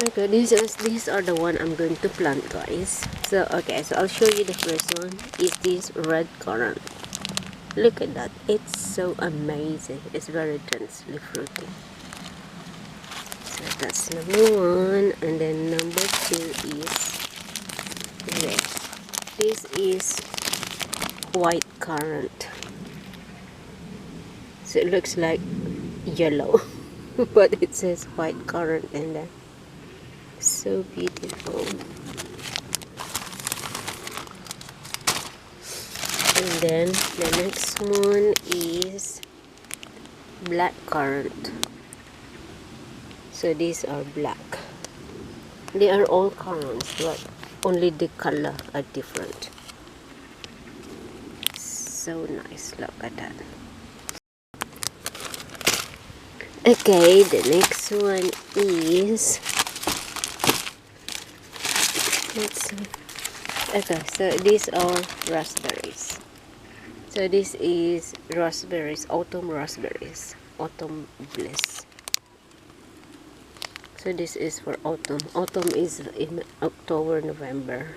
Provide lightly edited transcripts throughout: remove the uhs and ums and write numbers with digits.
Okay, these are the one I'm going to plant, guys. So okay, so I'll show you the first one. Is this Redcurrant? Look at that, it's so amazing. It's very densely fruity. So that's number one, and then number two is this. This is Whitecurrant. So it looks like yellow, but it says Whitecurrant in there. So beautiful. And then the next one is Blackcurrant. So these are black. They are all currants, but only the color are different. So nice, look at that. Okay, the next one is, let's see. Okay, so these are raspberries. So this is raspberries, autumn raspberries, autumn bliss. So this is for autumn. Autumn is in October, November,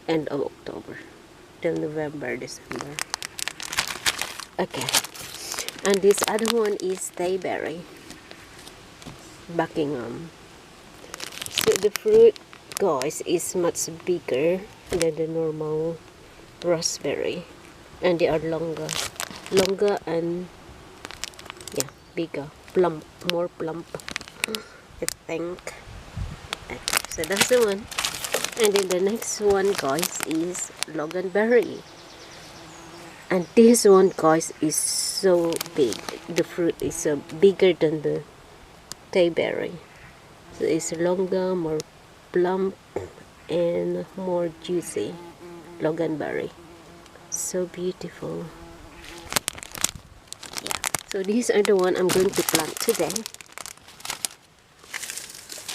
end of October till November, December. Okay, and this other one is Tayberry, Buckingham. So the fruit, guys, is much bigger than the normal raspberry, and they are longer and yeah, bigger, plump, more plump, I think. Okay, so that's the one. And then the next one, guys, is Loganberry. And this one, guys, is so big. The fruit is so bigger than the Tayberry. So it's longer, more plump, and more juicy. Loganberry. So beautiful. Yeah. So these are the one I'm going to plant today.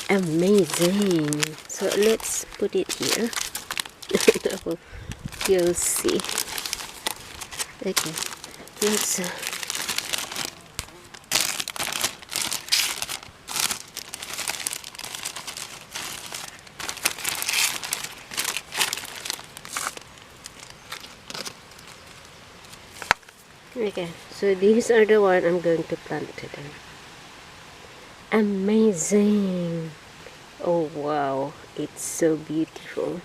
Amazing. So let's put it here. You'll see. Okay. Let's okay, so these are the one I'm going to plant today. Amazing. Oh wow, it's so beautiful.